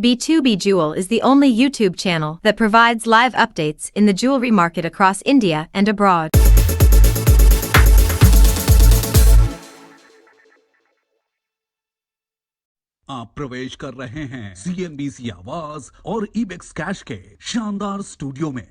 B2B Jewel is the only YouTube channel that provides live updates in the jewelry market across India and abroad. आप प्रवेश कर रहे हैं CNBC आवाज और इबेक्स कैश के शानदार स्टूडियो में।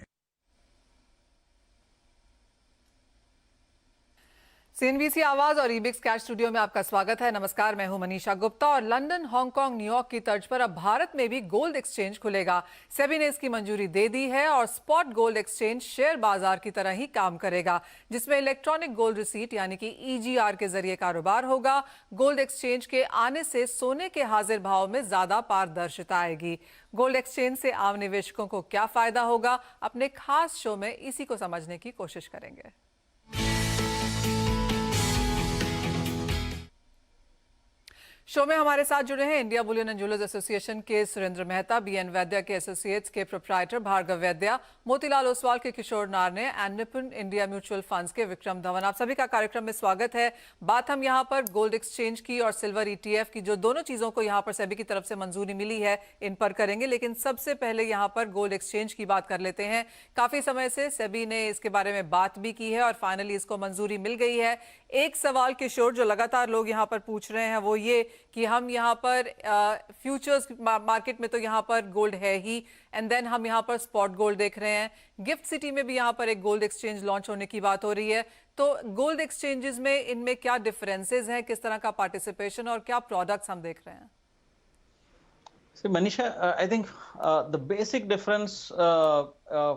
सीएनबीसी आवाज और इबिक्स कैश स्टूडियो में आपका स्वागत है। नमस्कार, मैं हूं मनीषा गुप्ता और लंदन, हांगकांग, न्यूयॉर्क की तर्ज पर अब भारत में भी गोल्ड एक्सचेंज खुलेगा। सेबी ने इसकी मंजूरी दे दी है और स्पॉट गोल्ड एक्सचेंज शेयर बाजार की तरह ही काम करेगा, जिसमें इलेक्ट्रॉनिक गोल्ड रिसीट यानी कि EGR के जरिए कारोबार होगा। गोल्ड एक्सचेंज के आने से सोने के हाजिर भाव में ज्यादा पारदर्शिता आएगी। गोल्ड एक्सचेंज से आम निवेशकों को क्या फायदा होगा, अपने खास शो में इसी को समझने की कोशिश करेंगे। शो में हमारे साथ जुड़े हैं India Boolean and jewellers association के सुरेंद्र मेहता, BN वैद्या के एसोसिएट्स के प्रोप्राइटर भार्गव वैद्या, मोतीलाल ओसवाल के किशोर नारने एंड निपुण इंडिया म्यूचुअल फंड्स के विक्रम धवन। आप सभी का कार्यक्रम में स्वागत है। बात हम यहाँ पर गोल्ड एक्सचेंज की और सिल्वर ETF की, जो दोनों चीजों को यहाँ पर सेबी की तरफ से मंजूरी मिली है, इन पर करेंगे। लेकिन सबसे पहले यहाँ पर गोल्ड एक्सचेंज की बात कर लेते हैं। काफी समय से सेबी ने इसके बारे में बात भी की है और फाइनली इसको मंजूरी मिल गई है। एक सवाल किशोर जो लगातार लोग यहाँ पर पूछ रहे हैं वो ये कि हम यहाँ पर फ्यूचर्स मार्केट में तो यहाँ पर गोल्ड है ही, एंड देन हम यहाँ पर स्पॉट गोल्ड देख रहे हैं। गिफ्ट सिटी में भी यहाँ पर एक गोल्ड एक्सचेंज लॉन्च होने की बात हो रही है। तो गोल्ड एक्सचेंजेस में इनमें क्या डिफरेंसेस हैं, किस तरह का पार्टिसिपेशन और क्या प्रोडक्ट्स हम देख रहे हैं? See, Manisha, I think the basic difference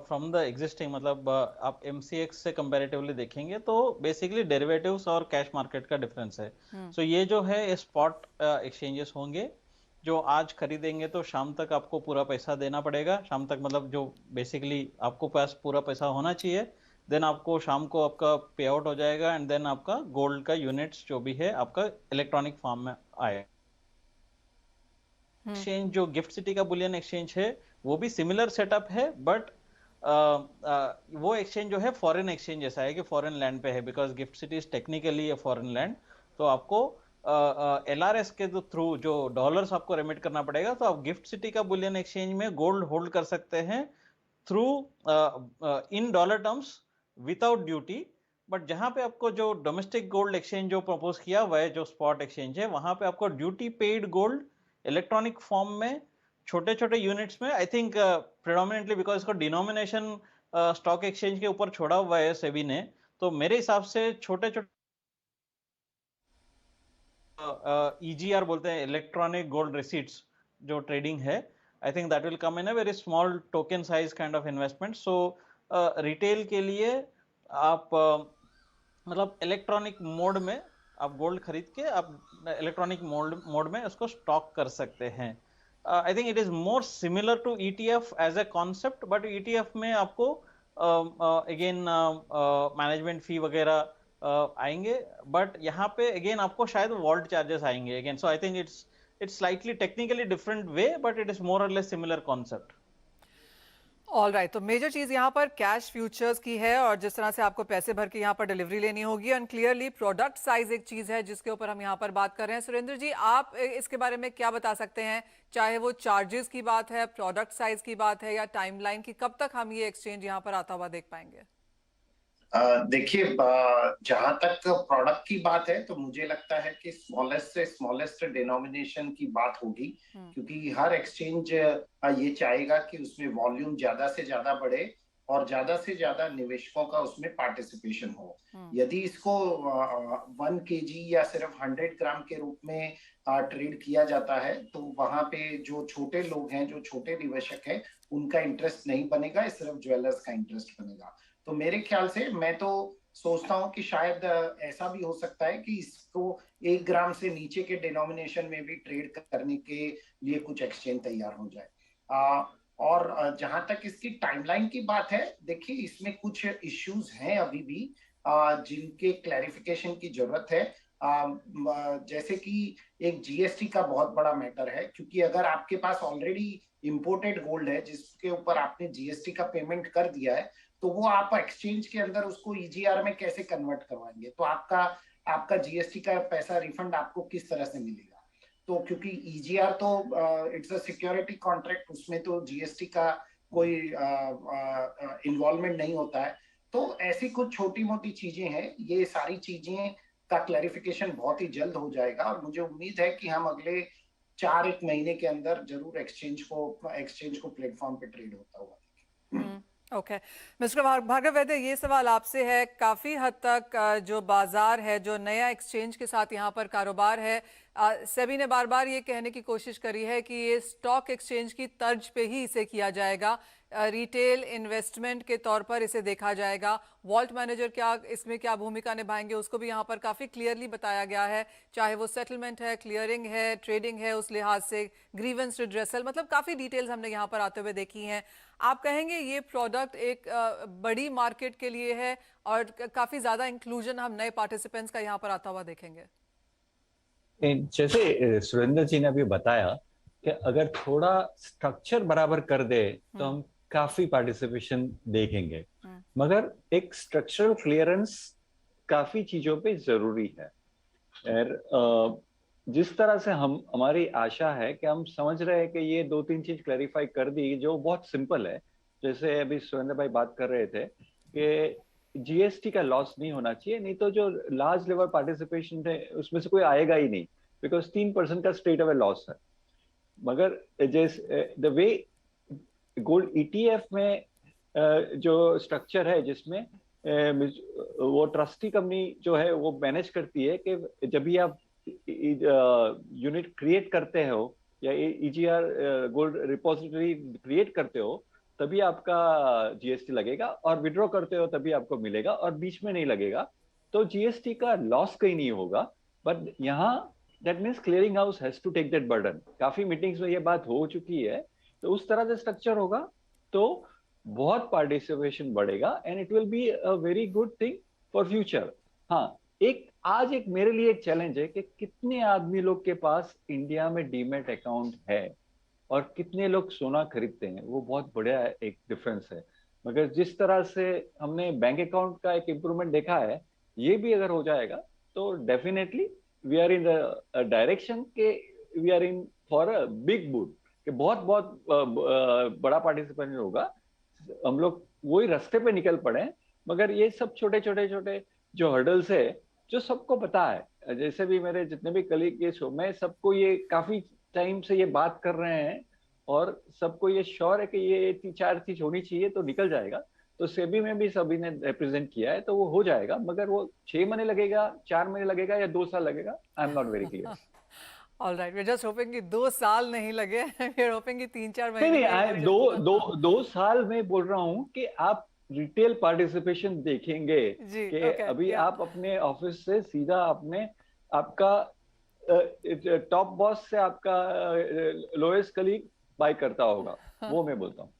from the existing, मतलब आप MCX से comparatively देखेंगे तो basically derivatives और cash market का difference है। So ये जो है spot exchanges होंगे, जो आज खरीदेंगे तो शाम तक आपको पूरा पैसा देना पड़ेगा। शाम तक मतलब जो basically आपको पास पूरा पैसा होना चाहिए, देन आपको शाम को आपका पे आउट हो जाएगा एंड देन आपका गोल्ड का यूनिट्स जो भी है आपका इलेक्ट्रॉनिक फॉर्म में आएगा। एक्सचेंज जो गिफ्ट सिटी का बुलियन एक्सचेंज है वो भी सिमिलर सेटअप है, बट वो एक्सचेंज जो है फॉरेन एक्सचेंज जैसा है कि फॉरेन लैंड पे है, because gift city is technically a foreign land. तो आपको LRS के थ्रू जो डॉलर्स आपको रेमिट करना पड़ेगा, तो आप गिफ्ट सिटी का बुलियन एक्सचेंज में गोल्ड होल्ड कर सकते हैं through in dollar terms without duty. But जहां पे आपको जो डोमेस्टिक गोल्ड एक्सचेंज जो प्रपोज किया हुआ है, जो स्पॉट एक्सचेंज है, वहां पे आपको duty paid gold electronic form में छोटे छोटे यूनिट्स में, आई थिंक प्रेडोमिनेटली बिकॉज इसको डिनोमिनेशन स्टॉक एक्सचेंज के ऊपर छोड़ा हुआ है सेबी ने, तो मेरे हिसाब से छोटे छोटे EGR बोलते हैं, इलेक्ट्रॉनिक गोल्ड रिसीट्स जो ट्रेडिंग है, I think that will come in a very small token size kind of investment. So retail के लिए आप मतलब इलेक्ट्रॉनिक मोड में आप गोल्ड खरीद के आप इलेक्ट्रॉनिक मोड में उसको स्टॉक कर सकते हैं। I think it is more similar to ETF as a concept, but ETF में आपको अगेन मैनेजमेंट फी वगैरह आएंगे, बट यहाँ पे अगेन आपको शायद वॉल्ट चार्जेस आएंगे again. So I think it's slightly technically different way, but it is more और less similar concept. All right, तो मेजर चीज यहाँ पर कैश फ्यूचर्स की है और जिस तरह से आपको पैसे भर के यहाँ पर डिलीवरी लेनी होगी, एंड क्लियरली प्रोडक्ट साइज एक चीज है जिसके ऊपर हम यहाँ पर बात कर रहे हैं। सुरेंद्र जी, आप इसके बारे में क्या बता सकते हैं, चाहे वो चार्जेस की बात है, प्रोडक्ट साइज की बात है या टाइमलाइन की, कब तक हम ये एक्सचेंज यहाँ पर आता हुआ देख पाएंगे? देखिए, जहां तक प्रोडक्ट की बात है तो मुझे लगता है कि स्मॉलेस्ट से स्मॉलेस्ट डिनोमिनेशन की बात होगी, क्योंकि हर एक्सचेंज ये चाहेगा कि उसमें वॉल्यूम ज्यादा से ज्यादा बढ़े और ज्यादा से ज्यादा निवेशकों का उसमें पार्टिसिपेशन हो। यदि इसको 1 kg या सिर्फ 100 ग्राम के रूप में ट्रेड किया जाता है, तो वहां पे जो छोटे लोग हैं, जो छोटे निवेशक हैं, उनका इंटरेस्ट नहीं बनेगा, सिर्फ ज्वेलर्स का इंटरेस्ट बनेगा। तो मेरे ख्याल से मैं तो सोचता हूँ कि शायद ऐसा भी हो सकता है कि इसको 1 ग्राम से नीचे के डिनोमिनेशन में भी ट्रेड करने के लिए कुछ एक्सचेंज तैयार हो जाए। और जहां तक इसकी टाइमलाइन की बात है, देखिए इसमें कुछ इश्यूज हैं अभी भी जिनके क्लैरिफिकेशन की जरूरत है। जैसे कि एक GST का बहुत बड़ा मैटर है, क्योंकि अगर आपके पास ऑलरेडी इंपोर्टेड गोल्ड है जिसके ऊपर आपने GST का पेमेंट कर दिया है, तो वो आप एक्सचेंज के अंदर उसको EGR में कैसे कन्वर्ट करवाएंगे? तो आपका GST का पैसा रिफंड आपको किस तरह से मिलेगा? तो क्योंकि EGR तो इट्स अ सिक्योरिटी कॉन्ट्रैक्ट, उसमें तो GST का कोई इन्वॉल्वमेंट नहीं होता है। तो ऐसी कुछ छोटी मोटी चीजें हैं, ये सारी चीजें का क्लैरिफिकेशन बहुत ही जल्द हो जाएगा और मुझे उम्मीद है कि हम अगले 4-1 महीने के अंदर जरूर एक्सचेंज को प्लेटफॉर्म पे ट्रेड होता हुआ। ओके मिस्टर भार्गव वैद्य, ये सवाल आपसे है। काफ़ी हद तक जो बाजार है, जो नया एक्सचेंज के साथ यहाँ पर कारोबार है, सेबी ने बार बार ये कहने की कोशिश करी है कि ये स्टॉक एक्सचेंज की तर्ज पे ही इसे किया जाएगा, रिटेल इन्वेस्टमेंट के तौर पर इसे देखा जाएगा। वॉल्ट मैनेजर क्या इसमें क्या भूमिका निभाएंगे उसको भी यहाँ पर काफ़ी क्लियरली बताया गया है, चाहे वो सेटलमेंट है, क्लियरिंग है, ट्रेडिंग है, उस लिहाज से ग्रीवेंस रिड्रेसल, मतलब काफ़ी डिटेल्स हमने यहाँ पर आते हुए देखी हैं। आप कहेंगे ये प्रोडक्ट एक बड़ी मार्केट के लिए है और काफ़ी ज़्यादा इंक्लूजन हम नए पार्टिसिपेंट्स का यहाँ पर आता हुआ देखेंगे? जैसे सुरेंद्र जी ने अभी बताया कि अगर थोड़ा स्ट्रक्चर बराबर कर दे तो हम काफी पार्टिसिपेशन देखेंगे, मगर एक स्ट्रक्चरल क्लियरेंस काफी चीजों पे जरूरी है। और जिस तरह से हमारी आशा है कि हम समझ रहे हैं कि ये 2-3 चीज क्लैरिफाई कर दी जो बहुत सिंपल है। जैसे अभी सुरेंद्र भाई बात कर रहे थे कि GST का लॉस नहीं होना चाहिए, नहीं तो जो लार्ज लेवल पार्टिसिपेशन है उसमें से कोई आएगा ही नहीं, बिकॉज 3% का स्ट्रेट अवे लॉस है। मगर जैसे द वे गोल्ड ETF में जो स्ट्रक्चर है जिसमें वो ट्रस्टी कंपनी जो है वो मैनेज करती है कि जब भी आप यूनिट क्रिएट करते हो या EGR गोल्ड रिपोजिटरी क्रिएट करते हो तभी आपका GST लगेगा, और विड्रॉ करते हो तभी आपको मिलेगा, और बीच में नहीं लगेगा। तो GST का लॉस कहीं नहीं होगा। बट यहाँ that means clearing house has to take that burden. काफी मीटिंग्स में ये बात हो चुकी है, तो उस तरह से स्ट्रक्चर होगा तो बहुत पार्टिसिपेशन बढ़ेगा and it will be a very good thing for future. हाँ, आज एक मेरे लिए एक चैलेंज है कि कितने आदमी लोग के पास इंडिया में डीमेट अकाउंट है और कितने लोग सोना खरीदते हैं, वो बहुत बड़ा एक डिफरेंस है। मगर जिस तरह से हमने बैंक अकाउंट का एक इम्प्रूवमेंट देखा है, ये भी अगर हो जाएगा तो definitely we are in the direction के we are in for a big boot, कि बहुत बहुत बड़ा पार्टिसिपेशन होगा। हम लोग वही रास्ते पे निकल पड़े, मगर ये सब छोटे छोटे जो हर्डल्स है जो सबको पता है। जैसे भी मेरे जितने भी कलीग के शो में सबको ये काफी टाइम से ये बात कर रहे हैं और सबको ये श्योर है कि ये 4 चीज होनी चाहिए तो निकल जाएगा। तो सेबी में भी सभी ने रिप्रेजेंट किया है तो वो हो जाएगा, मगर वो 6 महीने लगेगा, 4 महीने लगेगा या 2 साल लगेगा, I am not very clear. All right, we are just hoping कि 2 साल नहीं लगे, वी आर होपिंग कि 3-4 महीने। नहीं, 2 साल में बोल रहा हूँ कि आप रिटेल पार्टिसिपेशन देखेंगे कि अभी आप अपने ऑफिस से सीधा अपने आपका टॉप बॉस से आपका लोएस्ट कलीग बाय करता होगा, वो मैं बोलता हूँ।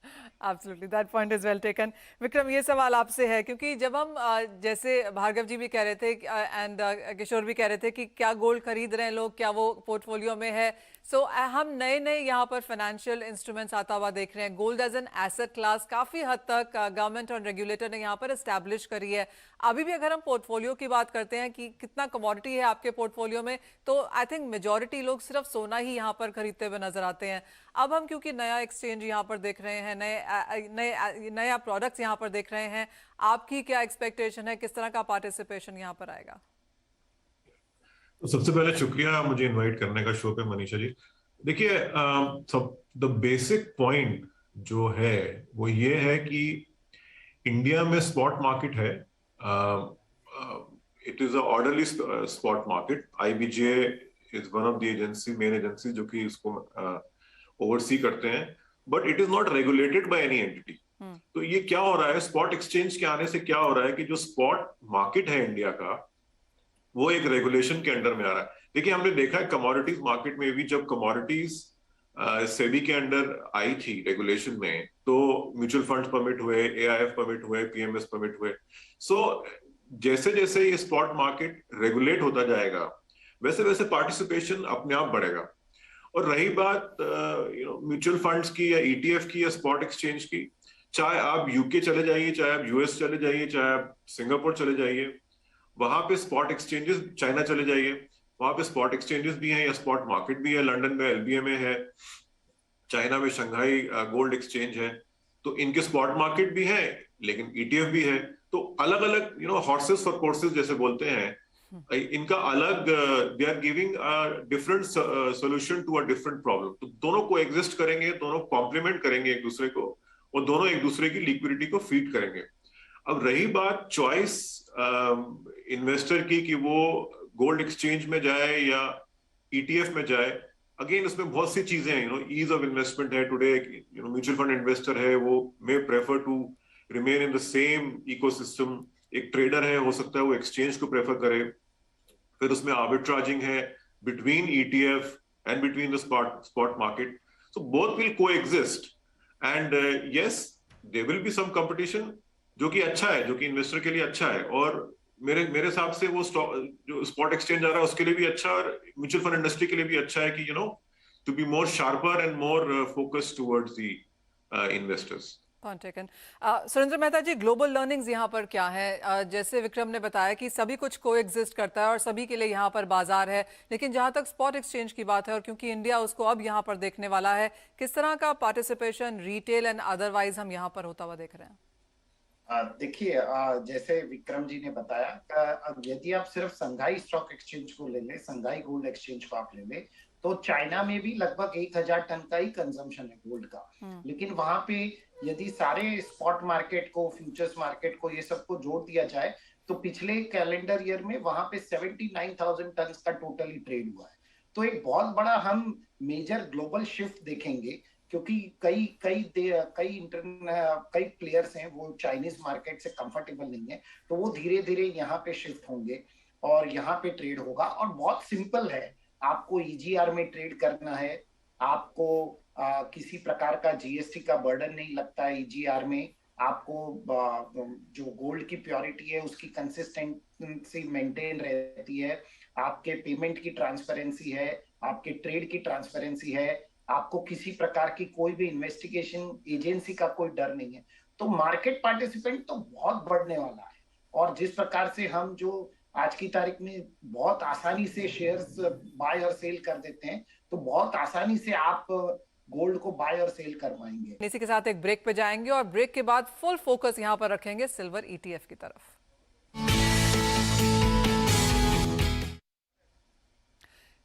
Absolutely, that point is well taken. Vikram, ये सवाल आपसे है क्योंकि जब हम जैसे भार्गव जी भी कह रहे थे एंड किशोर भी कह रहे थे कि क्या गोल्ड खरीद रहे हैं लोग, क्या वो पोर्टफोलियो में है। सो हम नए यहाँ पर फाइनेंशियल इंस्ट्रूमेंट्स आता हुआ देख रहे हैं। Gold as an asset class काफ़ी हद तक गवर्नमेंट और रेगुलेटर ने यहाँ पर एस्टैब्लिश करी है। अभी भी अगर हम पोर्टफोलियो की बात करते हैं कि कितना कमोडिटी है आपके पोर्टफोलियो में, तो आई थिंक मेजॉरिटी लोग सिर्फ सोना ही यहाँ पर खरीदते हुए नजर आते हैं। अब हम क्योंकि नया एक्सचेंज यहाँ पर देख रहे हैं, नया प्रोडक्ट्स यहाँ पर देख रहे हैं, आपकी क्या एक्सपेक्टेशन है, किस तरह का पार्टिसिपेशन यहाँ पर आएगा? तो सबसे पहले शुक्रिया मुझे इनवाइट करने का शो पे मनीषा जी। देखिए, द बेसिक पॉइंट जो है वो ये है कि इंडिया में स्पॉट मार्केट है, it is a orderly spot market. IBJ is one of the main agency जो कि इसको ओवरसी करते हैं, but it is not regulated by any entity. तो ये क्या हो रहा है, स्पॉट एक्सचेंज के आने से क्या हो रहा है कि जो स्पॉट मार्केट है इंडिया का वो एक रेगुलेशन के अंडर में आ रहा है। देखिए, हमने देखा है कमोडिटीज मार्केट में भी, जब कमोडिटीज सेबी के अंडर आई थी रेगुलेशन में, तो म्यूचुअल फंड्स परमिट हुए, AIF परमिट हुए, PMS परमिट हुए। सो जैसे जैसे ये स्पॉट मार्केट रेगुलेट होता जाएगा वैसे वैसे पार्टिसिपेशन अपने आप बढ़ेगा। और रही बात म्यूचुअल फंड्स की या ETF की या स्पॉट एक्सचेंज की, चाहे आप UK चले जाइए, चाहे आप US चले जाइए, चाहे आप सिंगापुर चले जाइए, वहां पे स्पॉट एक्सचेंजेस, चाइना चले जाइए, वहां पे स्पॉट एक्सचेंजेस भी हैं या स्पॉट मार्केट भी है। लंदन में एलबीएमए है, चाइना में शंघाई गोल्ड एक्सचेंज है, तो इनके स्पॉट मार्केट भी है लेकिन ईटीएफ भी है। तो अलग अलग हॉर्सेस फॉर कोर्सेज जैसे बोलते हैं, इनका अलग they are giving different solution to a different problem. तो दोनों को एग्जिस्ट करेंगे, दोनों कॉम्प्लीमेंट करेंगे एक दूसरे को, और दोनों एक दूसरे की लिक्विडिटी को फीड करेंगे। अब रही बात चॉइस इन्वेस्टर की कि वो गोल्ड एक्सचेंज में जाए या ईटीएफ में जाए, अगेन इसमें बहुत सी चीजें हैं। ईज ऑफ इन्वेस्टमेंट है टुडे, म्यूचुअल फंड इन्वेस्टर है वो may prefer to remain in the same ecosystem. एक ट्रेडर है, हो सकता है वो एक्सचेंज को प्रेफर करे। फिर उसमें आर्बिट्राजिंग है between ETF and between the spot market. So both will coexist and yes there will be some competition, जो कि अच्छा है, जो कि इन्वेस्टर के लिए अच्छा है। और मेरे हिसाब से वो जो स्पॉट एक्सचेंज आ रहा है उसके लिए भी अच्छा, और म्यूचुअल फंड इंडस्ट्री के लिए भी अच्छा है कि to be more sharper and more focused towards the investors. Point taken. Surendra Mehta ji, global learnings यहाँ पर क्या है? जैसे विक्रम ने बताया कि सभी कुछ कोएग्जिस्ट करता है और सभी के लिए यहाँ पर बाजार है, लेकिन जहाँ तक स्पॉट एक्सचेंज की बात है और क्योंकि इंडिया उसको अब यहाँ पर देखने वाला है, किस तरह का पार्टिसिपेशन रिटेल एंड अदरवाइज हम यहाँ पर होता हुआ देख रहे हैं? देखिए, जैसे विक्रम जी ने बताया, यदि आप सिर्फ संघाई स्टॉक एक्सचेंज को ले लें, संघाई गोल्ड एक्सचेंज को आप ले लें, तो चाइना में भी लगभग 1000 टन का ही कंजम्पशन है गोल्ड का। लेकिन वहां पे यदि सारे स्पॉट मार्केट को, फ्यूचर्स मार्केट को, ये सबको जोड़ दिया जाए, तो पिछले कैलेंडर ईयर में वहां पे 79,000 टन का टोटली ट्रेड हुआ है। तो एक बहुत बड़ा हम मेजर ग्लोबल शिफ्ट देखेंगे, क्योंकि कई प्लेयर्स हैं वो चाइनीज मार्केट से कंफर्टेबल नहीं है, तो वो धीरे धीरे यहाँ पे शिफ्ट होंगे और यहाँ पे ट्रेड होगा। और बहुत सिंपल है, आपको ईजीआर में ट्रेड करना है, आपको किसी प्रकार का जीएसटी का बर्डन नहीं लगता है ईजीआर में, आपको जो गोल्ड की प्योरिटी है उसकी कंसिस्टेंसी मेंटेन रहती है, आपके पेमेंट की ट्रांसपेरेंसी है, आपके ट्रेड की ट्रांसपेरेंसी है, आपको किसी प्रकार की कोई भी इन्वेस्टिगेशन एजेंसी का कोई डर नहीं है। तो मार्केट पार्टिसिपेंट तो बहुत बढ़ने वाला है। और जिस प्रकार से हम जो आज की तारीख में बहुत आसानी से शेयर्स बाय और सेल कर देते हैं, तो बहुत आसानी से आप गोल्ड को बाय और सेल कर पाएंगे। इसी के साथ एक ब्रेक पे जाएंगे और ब्रेक के बाद फुल फोकस यहाँ पर रखेंगे सिल्वर ईटीएफ की तरफ।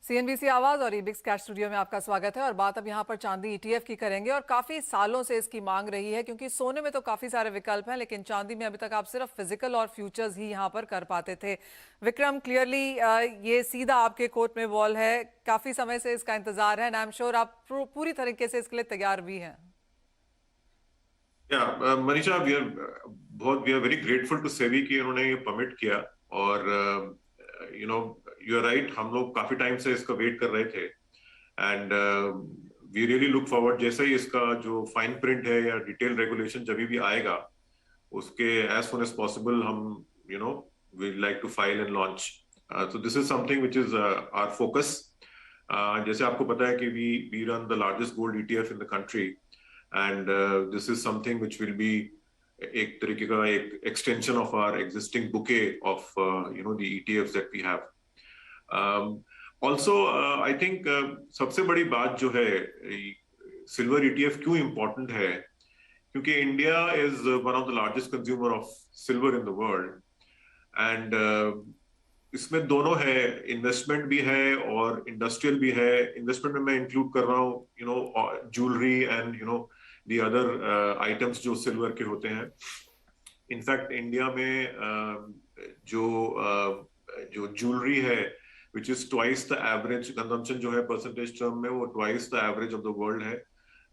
सीएनबीसी आवाज और ईबिक्स कैश स्टूडियो में आपका स्वागत है। और बात अब यहाँ पर चांदी ईटीएफ की करेंगे। और काफी सालों से इसकी मांग रही है, क्योंकि सोने में तो काफी सारे विकल्प हैं, लेकिन चांदी में अभी तक आप सिर्फ फिजिकल और फ्यूचर्स ही यहाँ पर कर पाते थे। विक्रम, क्लियरली ये सीधा आपके कोर्ट में बॉल है, काफी समय से इसका इंतजार है एंड आई एम श्योर आप पूरी तरीके से इसके लिए तैयार भी हैं। Manisha, we are very grateful to SEBI कि उन्होंने ये परमिट किया। और यू आर राइट, हम लोग काफी टाइम से इसका वेट कर रहे थे and we really look forward. जैसे ही इसका जो फाइन प्रिंट है या डिटेल रेगुलेशन जब भी आएगा, उसके एज सुन एज पॉसिबल हम we like to file and launch. So this is something which is our focus. जैसे आपको पता है कि we run the largest gold ETF in the country and this is something which will be एक तरीके का एक extension of our existing bouquet of the ETFs that we have. Also I think सबसे बड़ी बात जो है सिल्वर ETF क्यों इम्पोर्टेंट है, क्योंकि India is one of the largest consumer of silver in the world and इसमें दोनों है, इन्वेस्टमेंट भी है और इंडस्ट्रियल भी है। इन्वेस्टमेंट में मैं इंक्लूड कर रहा हूँ jewellery and the other items जो सिल्वर के होते हैं। इनफैक्ट इंडिया में जो ज्वेलरी है which is twice the average consumption जो है परसेंटेज टर्म में, वो twice the average of the world है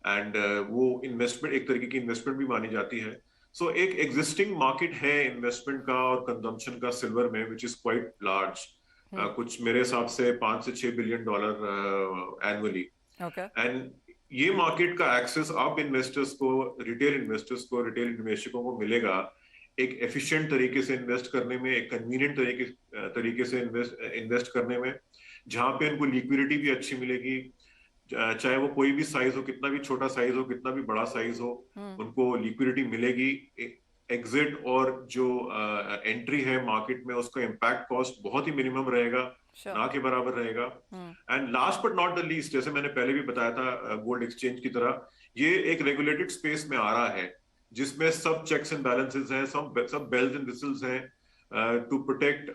एंड वो इन्वेस्टमेंट एक तरीके की इन्वेस्टमेंट भी मानी जाती है। सो एक एग्जिस्टिंग मार्केट है इन्वेस्टमेंट का और कंजम्पशन का सिल्वर में which is quite large, कुछ मेरे हिसाब से $5 से $6 बिलियन एनुअली। एंड ये मार्केट का एक्सेस अब इन्वेस्टर्स को, रिटेल निवेशकों को मिलेगा एक एफिशिएंट तरीके से इन्वेस्ट करने में, एक कन्वीनियंट तरीके से इन्वेस्ट करने में, जहां पे उनको लिक्विडिटी भी अच्छी मिलेगी, चाहे वो कोई भी साइज हो, कितना भी छोटा साइज हो, कितना भी बड़ा साइज हो, उनको लिक्विडिटी मिलेगी। एग्जिट और जो एंट्री है मार्केट में, उसका इम्पैक्ट कॉस्ट बहुत ही मिनिमम रहेगा। ना के बराबर रहेगा। And last but not the least, जैसे मैंने पहले भी बताया था गोल्ड एक्सचेंज की तरह, ये एक रेगुलेटेड स्पेस में आ रहा है जिसमें सब चेक्स एंड बैलेंसेस हैं, सब बेल्स एंड विसल्स हैं to protect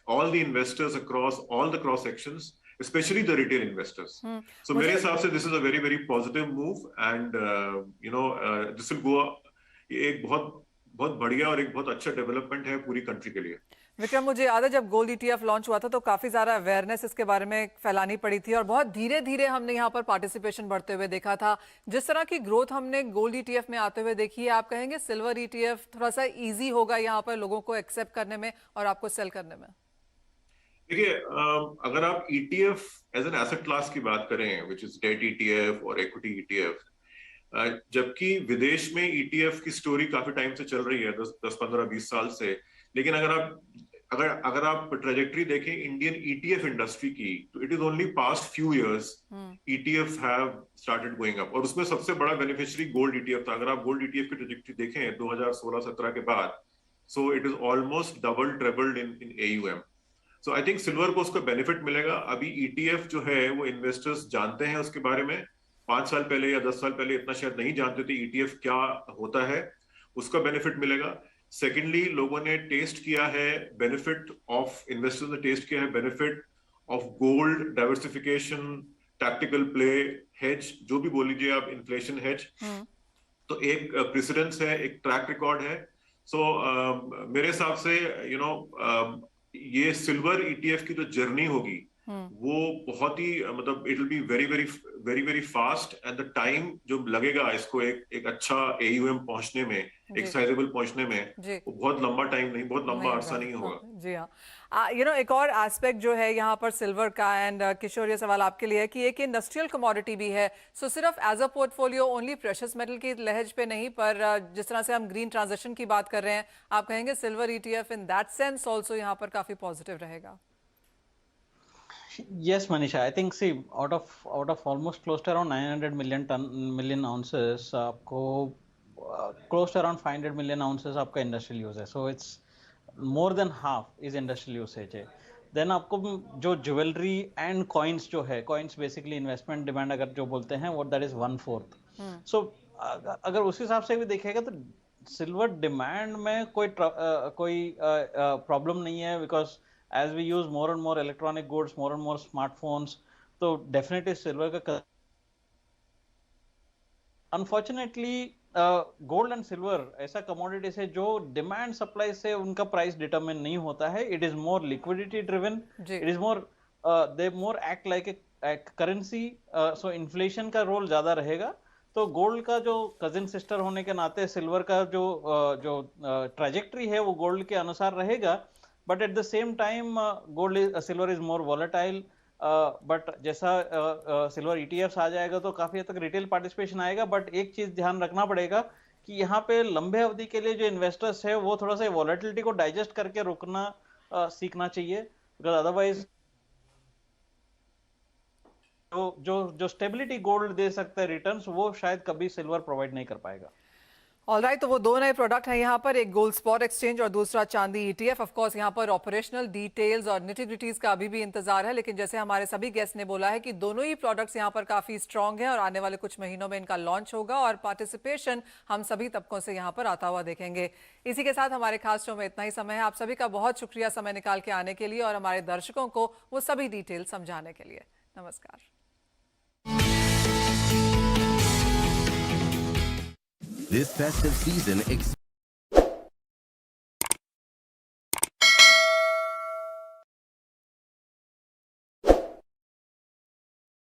all the investors across all the cross sections, especially the retail investors. So मेरे हिसाब से this is a very very positive move and this will go, ये एक बहुत बढ़िया और एक बहुत अच्छा डेवलपमेंट है पूरी कंट्री के लिए। विक्रम, मुझे याद है जब गोल्ड ETF लॉन्च हुआ था तो काफी ज्यादा अवेयरनेस इसके बारे में फैलानी पड़ी थी और बहुत धीरे धीरे हमने यहाँ पर पार्टिसिपेशन बढ़ते हुए देखा था। जिस तरह की ग्रोथ हमने गोल्ड ETF में आते हुए देखी है, आप कहेंगे सिल्वर ETF थोड़ा सा इजी होगा यहाँ पर लोगों को एक्सेप्ट करने में और आपको सेल करने में? देखिए, अगर आप ETF as an asset class की बात करें, विच इज डेट ETF और इक्विटी ETF, जबकि विदेश में ETF की स्टोरी काफी टाइम से चल रही है, 10-15-20 साल से, लेकिन अगर आप ट्रेजेक्टरी देखें इंडियन ETF इंडस्ट्री की, तो it is only past few years ETF have started going up, और उसमें सबसे बड़ा बेनिफिशियरी गोल्ड ETF था। अगर आप गोल्ड ETF की ट्रेजेक्टरी देखें 2016-17 के बाद, so it is almost double tripled in AUM। So I think silver को उसका बेनिफिट मिलेगा। अभी ETF जो है वो इन्वेस्टर्स जानते हैं उसके बारे में, 5 साल पहले या 10 साल पहले इतना शायद नहीं जानते थे ETF क्या होता है, उसका बेनिफिट मिलेगा। सेकेंडली, लोगों ने टेस्ट किया है बेनिफिट ऑफ, इन्वेस्टर्स ने टेस्ट किया है benefit of gold diversification, tactical play, hedge, जो भी बोल लीजिए आप, इन्फ्लेशन हेज। तो एक प्रेसिडेंस है, एक ट्रैक रिकॉर्ड है। सो मेरे हिसाब से ये सिल्वर ETF की जो जर्नी होगी वो बहुत ही, मतलब it will be very very very very fast, and the time जो लगेगा इसको एक अच्छा AUM पहुंचने में, एक साइजेबल पहुंचने में, वो बहुत लंबा टाइम नहीं, बहुत लंबा अरसा नहीं होगा। जी हाँ, एक और एस्पेक्ट जो है यहाँ पर सिल्वर का, एंड किशोर ये सवाल आपके लिए है कि एक इंडस्ट्रियल कमोडिटी भी है, सो सिर्फ as a portfolio only precious metal की लहज पे नहीं, पर जिस तरह से हम ग्रीन ट्रांजिशन की बात कर रहे हैं, आप कहेंगे silver ETF in that sense also यहाँ पर काफी पॉजिटिव रहेगा? Yes, Manisha. I think, see, out of almost close to around 900 million ounces, आपको close to around 500 million ounces आपका industrial use है. So it's more than half is industrial usage है. Then आपको जो ज्वेलरी एंड कॉइन्स जो है, coins basically investment demand अगर जो बोलते हैं, what that is 1/4. So अगर उस हिसाब से भी देखेगा तो सिल्वर डिमांड में कोई प्रॉब्लम नहीं है, because as we use more and more electronic goods, more and more smartphones, तो definitely silver का unfortunately gold and silver ऐसा commodities है जो demand supply से उनका price determine नहीं होता है. It is more liquidity driven. It is more they more act like a currency. So inflation का role ज़्यादा रहेगा. तो गोल्ड का जो कजिन सिस्टर होने के नाते सिल्वर का जो ट्रैजेक्टरी है वो गोल्ड के अनुसार रहेगा. But at the same time, silver is more volatile. But जैसा सिल्वर ETFs आ जाएगा तो काफी हद तक रिटेल पार्टिसिपेशन आएगा. बट एक चीज ध्यान रखना पड़ेगा कि यहाँ पे लंबे अवधि के लिए जो इन्वेस्टर्स है वो थोड़ा सा वॉलेटिलिटी को डाइजेस्ट करके रुकना सीखना चाहिए, बिकॉज अदरवाइज जो स्टेबिलिटी गोल्ड दे सकता है रिटर्न्स, वो शायद कभी सिल्वर प्रोवाइड नहीं कर पाएगा. ऑलराइट, तो वो दो नए प्रोडक्ट हैं यहाँ पर, एक गोल्ड स्पॉट एक्सचेंज और दूसरा चांदी ETF. ऑफ कोर्स यहाँ पर ऑपरेशनल डिटेल्स और निटी-ग्रिटीज का अभी भी इंतजार है, लेकिन जैसे हमारे सभी गेस्ट ने बोला है कि दोनों ही प्रोडक्ट्स यहाँ पर काफी स्ट्रांग हैं और आने वाले कुछ महीनों में इनका लॉन्च होगा और पार्टिसिपेशन हम सभी तबकों से यहाँ पर आता हुआ देखेंगे. इसी के साथ हमारे खास शो में इतना ही समय है. आप सभी का बहुत शुक्रिया समय निकाल के आने के लिए और हमारे दर्शकों को वो सभी डिटेल समझाने के लिए. नमस्कार. This festive season,